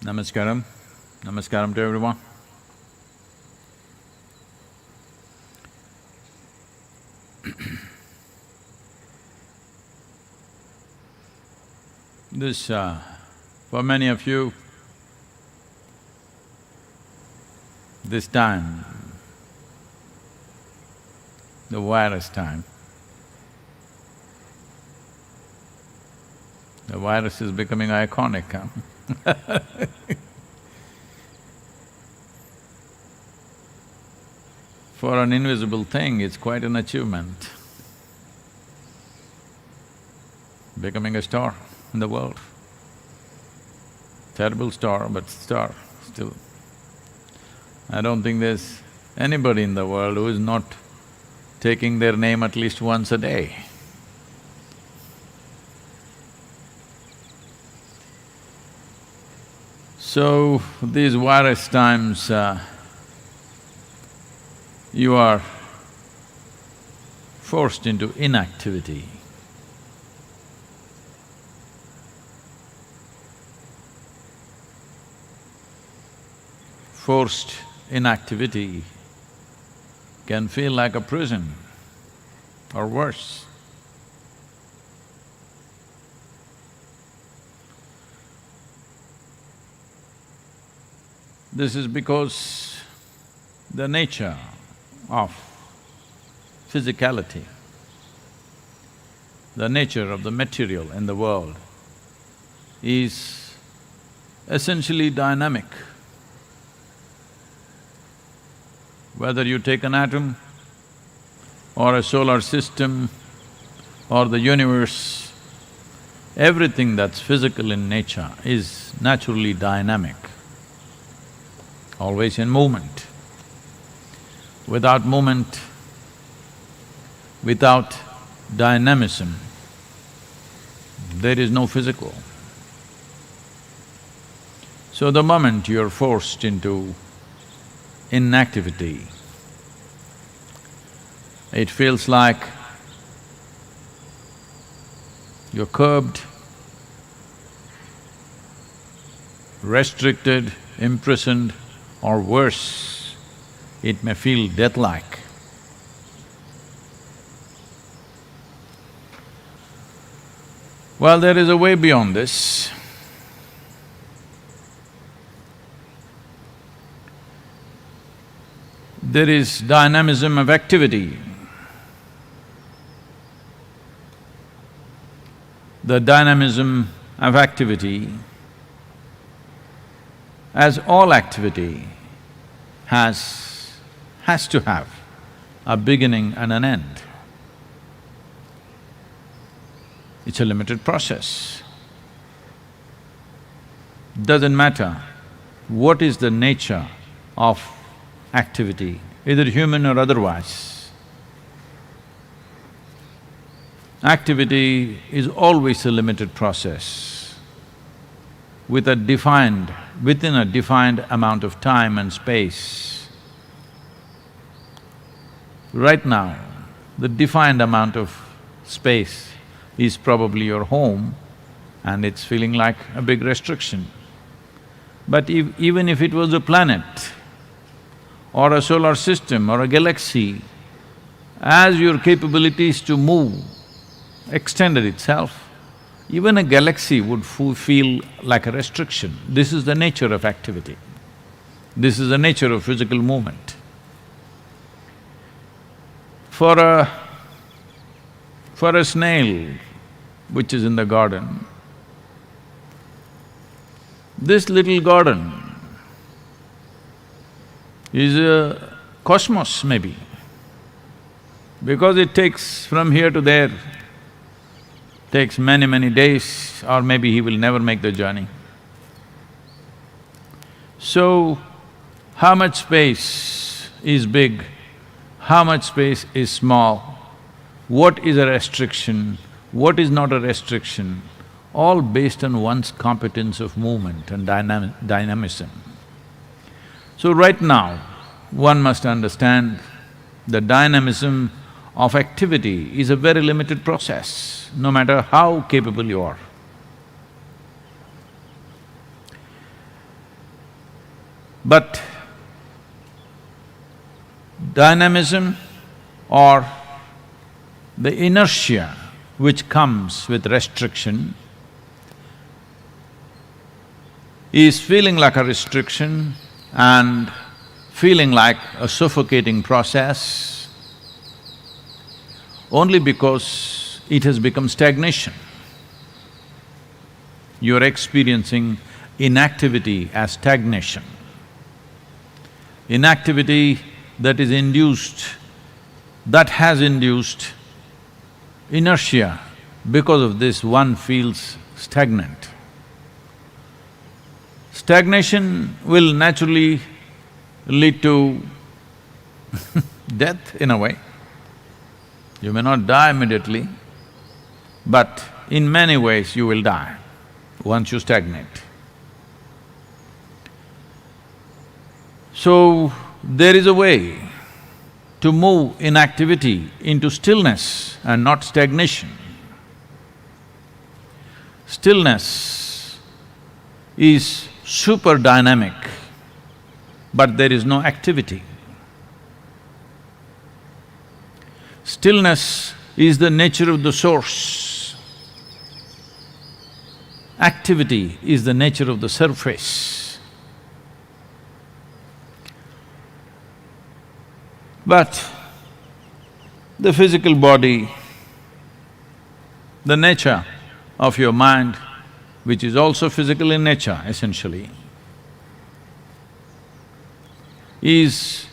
Namaskaram. Namaskaram to everyone. This, for many of you, this time, the virus time, the virus is becoming iconic, huh? For an invisible thing, it's quite an achievement, becoming a star in the world. Terrible star, but star still. I don't think there's anybody in the world who is not taking their name at least once a day. So, these virus times, you are forced into inactivity. Forced inactivity can feel like a prison or worse. This is because the nature of physicality, the nature of the material in the world is essentially dynamic. Whether you take an atom or a solar system or the universe, everything that's physical in nature is naturally dynamic, always in movement. Without movement, without dynamism, there is no physical. So the moment you're forced into inactivity, it feels like you're curbed, restricted, imprisoned, or worse, it may feel death-like. Well, there is a way beyond this. There is dynamism of activity. The dynamism of activity, as all activity, has to have a beginning and an end. It's a limited process. Doesn't matter what is the nature of activity, either human or otherwise. Activity is always a limited process within a defined amount of time and space. Right now, the defined amount of space is probably your home and it's feeling like a big restriction. But even if it was a planet or a solar system or a galaxy, as your capabilities to move extended itself, even a galaxy would feel like a restriction. This is the nature of activity. This is the nature of physical movement. For a snail which is in the garden, this little garden is a cosmos maybe, because it takes from here to there, takes many days, or maybe he will never make the journey. So, how much space is big? How much space is small? What is a restriction? What is not a restriction? All based on one's competence of movement and dynamism. So right now, one must understand the dynamism of activity is a very limited process, no matter how capable you are. But dynamism or the inertia which comes with restriction is feeling like a restriction and feeling like a suffocating process only because it has become stagnation. You're experiencing inactivity as stagnation. Inactivity that is induced, that has induced inertia. Because of this, one feels stagnant. Stagnation will naturally lead to death in a way. You may not die immediately, but in many ways you will die once you stagnate. So, there is a way to move inactivity into stillness and not stagnation. Stillness is super dynamic, but there is no activity. Stillness is the nature of the source. Activity is the nature of the surface. But the physical body, the nature of your mind, which is also physical in nature essentially, is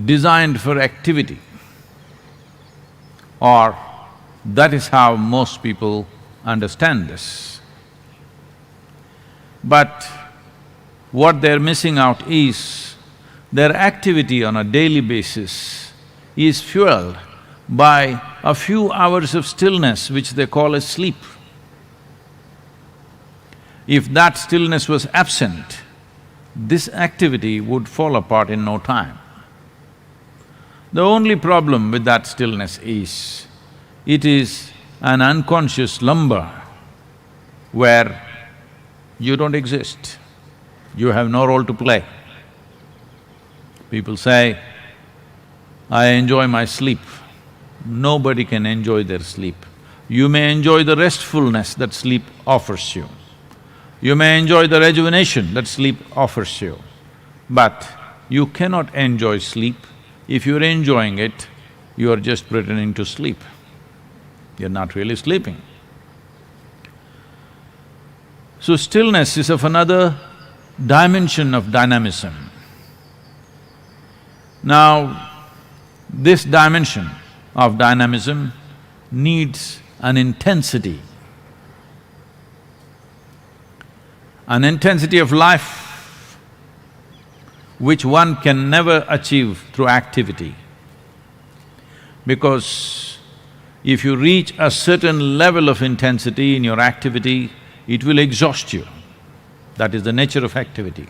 designed for activity, or that is how most people understand this. But what they're missing out is their activity on a daily basis is fueled by a few hours of stillness which they call as sleep. If that stillness was absent, this activity would fall apart in no time. The only problem with that stillness is, it is an unconscious slumber where you don't exist, you have no role to play. People say, I enjoy my sleep. Nobody can enjoy their sleep. You may enjoy the restfulness that sleep offers you. You may enjoy the rejuvenation that sleep offers you, but you cannot enjoy sleep. If you're enjoying it, you are just pretending to sleep. You're not really sleeping. So stillness is of another dimension of dynamism. Now, this dimension of dynamism needs an intensity of life which one can never achieve through activity. Because if you reach a certain level of intensity in your activity, it will exhaust you. That is the nature of activity.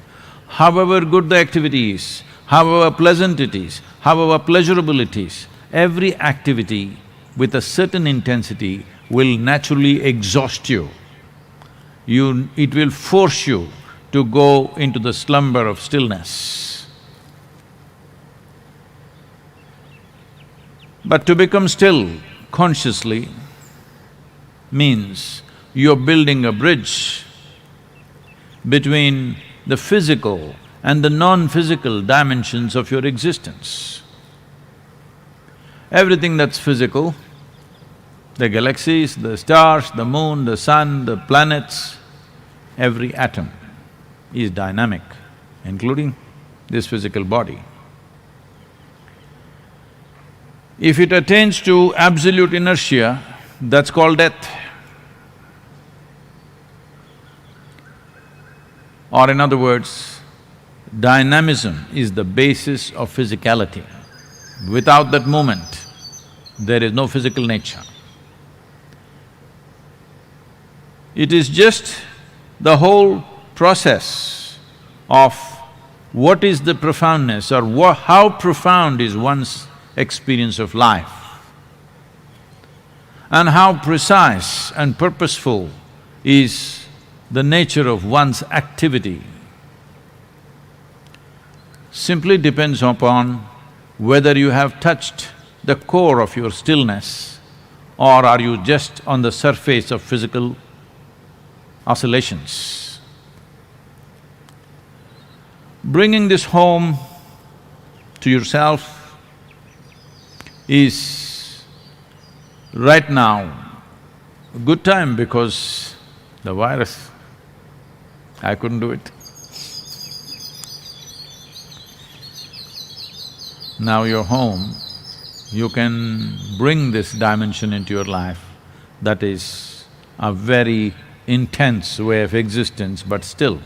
However good the activity is, however pleasant it is, however pleasurable it is, every activity with a certain intensity will naturally exhaust you. It will force you to go into the slumber of stillness. But to become still consciously means you're building a bridge between the physical and the non-physical dimensions of your existence. Everything that's physical, the galaxies, the stars, the moon, the sun, the planets, every atom is dynamic, including this physical body. If it attains to absolute inertia, that's called death. Or in other words, dynamism is the basis of physicality. Without that movement, there is no physical nature. It is just the whole process of what is the profoundness or how profound is one's experience of life, and how precise and purposeful is the nature of one's activity. simply depends upon whether you have touched the core of your stillness or are you just on the surface of physical oscillations. Bringing this home to yourself is right now a good time because the virus, I couldn't do it. Now you're home, you can bring this dimension into your life. That is a very intense way of existence, but still.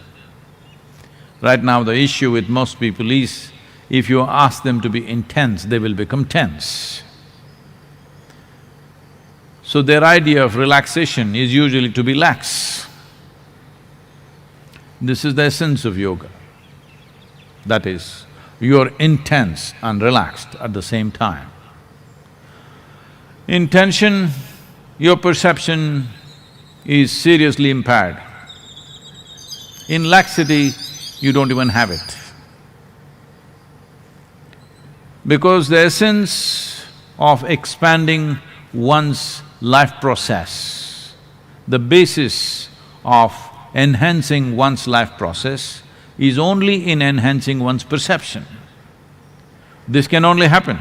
Right now the issue with most people is, if you ask them to be intense, they will become tense. So their idea of relaxation is usually to be lax. This is the essence of yoga. That is, you're intense and relaxed at the same time. In tension, your perception is seriously impaired. In laxity, you don't even have it. Because the essence of expanding one's life process, the basis of enhancing one's life process is only in enhancing one's perception. This can only happen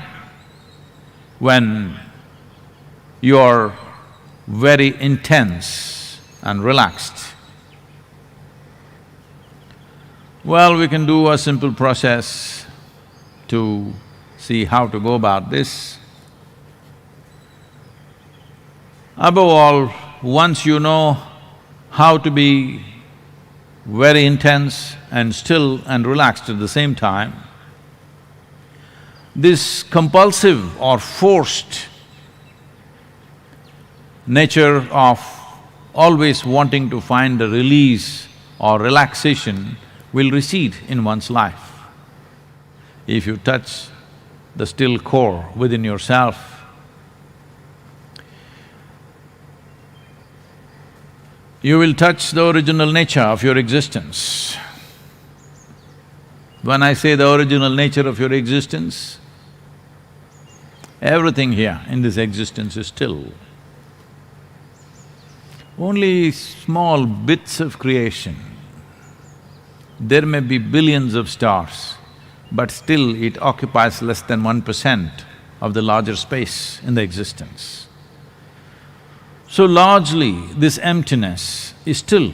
when you're very intense and relaxed. Well, we can do a simple process to see how to go about this. Above all, once you know how to be very intense and still and relaxed at the same time, this compulsive or forced nature of always wanting to find a release or relaxation will recede in one's life. If you touch the still core within yourself, you will touch the original nature of your existence. When I say the original nature of your existence, everything here in this existence is still. Only small bits of creation. There may be billions of stars, but still it occupies less than 1% of the larger space in the existence. So largely, this emptiness is still.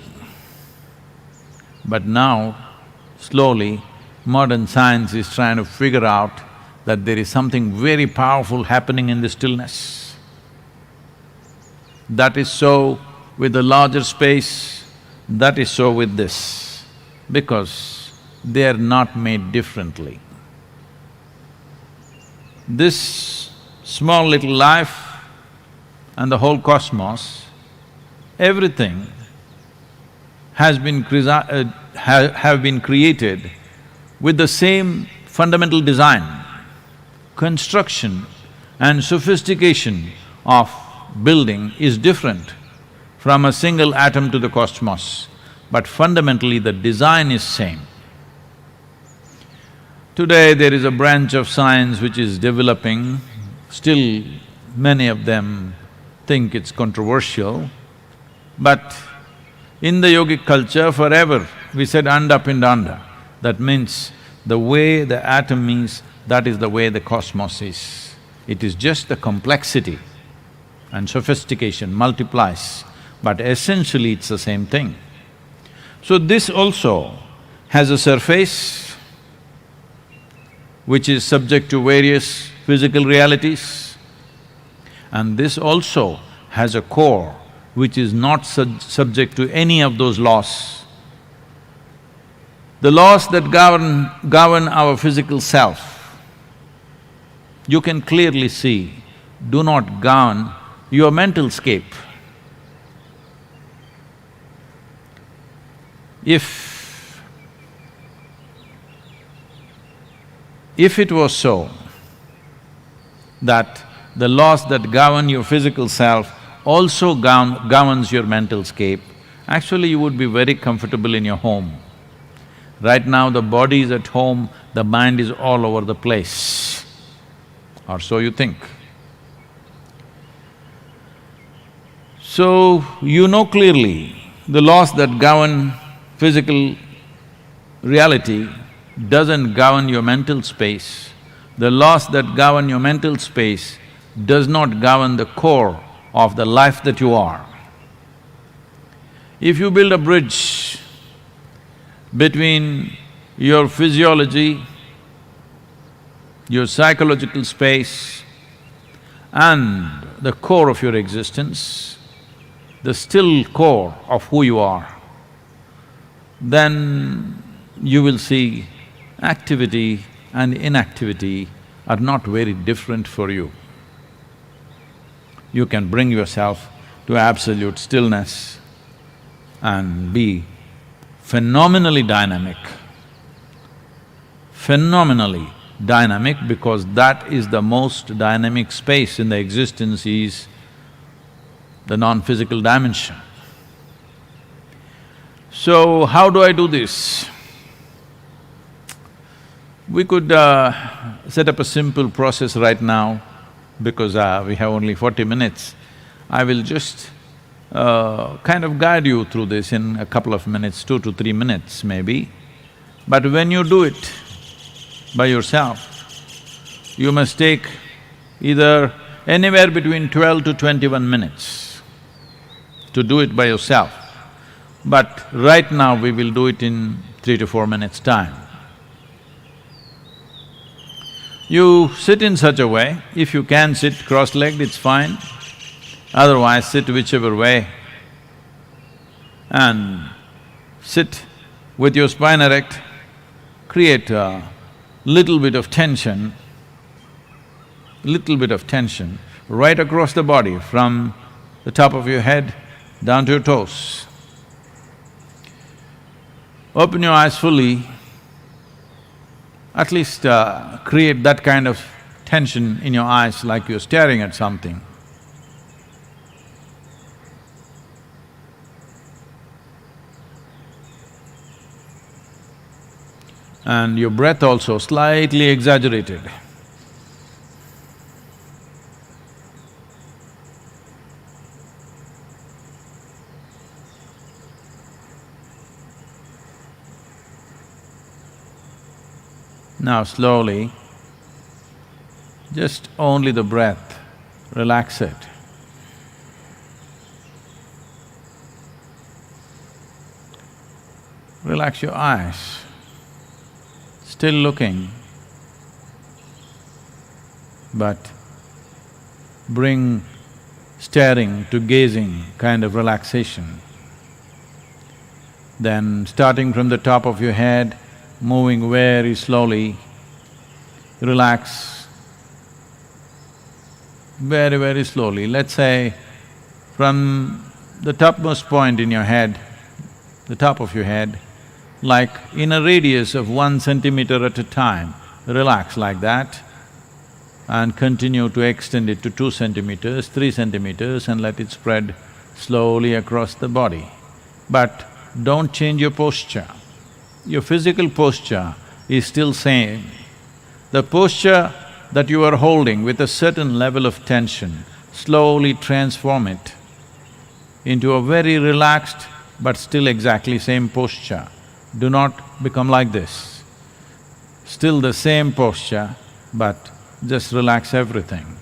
But now, slowly, modern science is trying to figure out that there is something very powerful happening in the stillness. That is so with the larger space, that is so with this, because they are not made differently. This small little life and the whole cosmos, everything has been have been created with the same fundamental design. Construction and sophistication of building is different from a single atom to the cosmos, but fundamentally the design is same. Today there is a branch of science which is developing, still many of them think it's controversial, but in the yogic culture forever we said anda pindanda. That means the way the atom is, that is the way the cosmos is. It is just the complexity and sophistication multiplies, but essentially it's the same thing. So this also has a surface which is subject to various physical realities, and this also has a core which is not subject to any of those laws. The laws that govern our physical self, you can clearly see, do not govern your mental scape. If it was so that the laws that govern your physical self also governs your mental scape, actually you would be very comfortable in your home. Right now the body is at home, the mind is all over the place, or so you think. So, you know clearly the laws that govern physical reality doesn't govern your mental space. The laws that govern your mental space does not govern the core of the life that you are. If you build a bridge between your physiology, your psychological space and the core of your existence, the still core of who you are, then you will see activity and inactivity are not very different for you. You can bring yourself to absolute stillness and be phenomenally dynamic. Phenomenally dynamic, because that is the most dynamic space in the existence is the non-physical dimension. So, how do I do this? We could set up a simple process right now, because we have only 40 minutes. I will just kind of guide you through this in a couple of minutes, 2 to 3 minutes maybe. But when you do it by yourself, you must take either anywhere between 12 to 21 minutes to do it by yourself. But right now we will do it in 3 to 4 minutes' time. You sit in such a way, if you can sit cross-legged, it's fine, otherwise sit whichever way and sit with your spine erect, create a little bit of tension right across the body from the top of your head down to your toes. Open your eyes fully, at least create that kind of tension in your eyes like you're staring at something. And your breath also slightly exaggerated. Now slowly, just only the breath, relax it. Relax your eyes, still looking, but bring staring to gazing kind of relaxation. Then starting from the top of your head, moving very slowly, relax very, very slowly. Let's say from the topmost point in your head, the top of your head, like in a radius of 1 centimeter at a time, relax like that and continue to extend it to 2 centimeters, 3 centimeters and let it spread slowly across the body. But don't change your posture. Your physical posture is still same. The posture that you are holding with a certain level of tension, slowly transform it into a very relaxed but still exactly same posture. Do not become like this. Still the same posture, but just relax everything.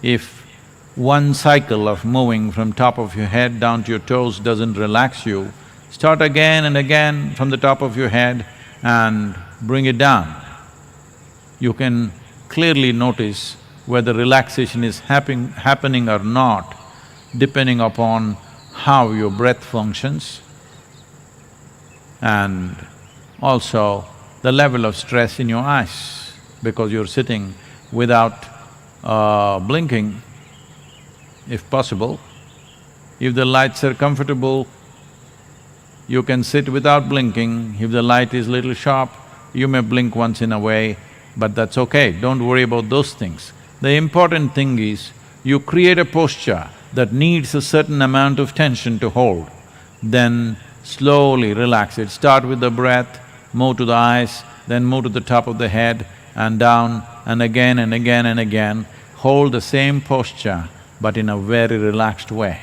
If one cycle of moving from top of your head down to your toes doesn't relax you, start again and again from the top of your head and bring it down. You can clearly notice whether relaxation is happening or not, depending upon how your breath functions and also the level of stress in your eyes, because you're sitting without blinking, if possible. If the lights are comfortable, you can sit without blinking. If the light is little sharp, you may blink once in a way, but that's okay, don't worry about those things. The important thing is, you create a posture that needs a certain amount of tension to hold, then Slowly relax it. Start with the breath, move to the eyes, then move to the top of the head and down and again and again and again. Hold the same posture but in a very relaxed way.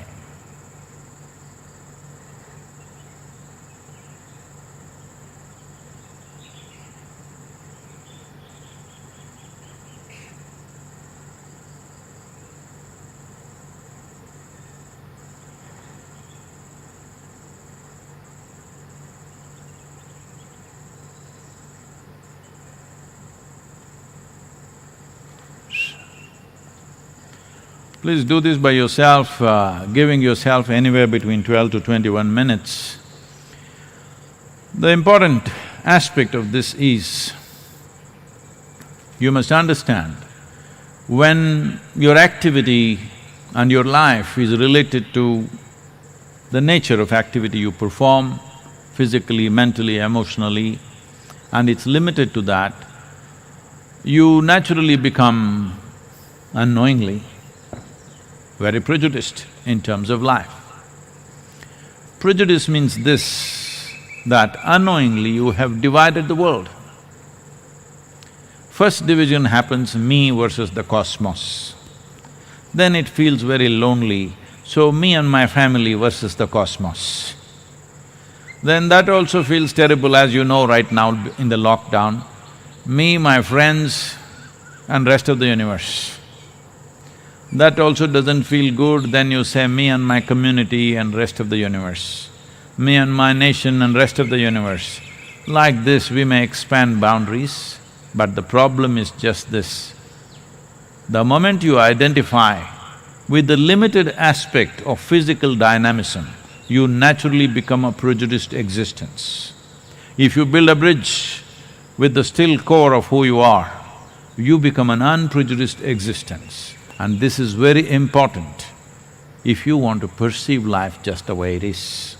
Please do this by yourself, giving yourself anywhere between 12 to 21 minutes. The important aspect of this is, you must understand, when your activity and your life is related to the nature of activity you perform, physically, mentally, emotionally, and it's limited to that, you naturally become, unknowingly, very prejudiced in terms of life. Prejudice means this, that unknowingly you have divided the world. First division happens, me versus the cosmos. Then it feels very lonely, so me and my family versus the cosmos. Then that also feels terrible, as you know right now in the lockdown, me, my friends and rest of the universe. That also doesn't feel good, then you say me and my community and rest of the universe, me and my nation and rest of the universe. Like this we may expand boundaries, but the problem is just this. The moment you identify with the limited aspect of physical dynamism, you naturally become a prejudiced existence. If you build a bridge with the still core of who you are, you become an unprejudiced existence. And this is very important if you want to perceive life just the way it is.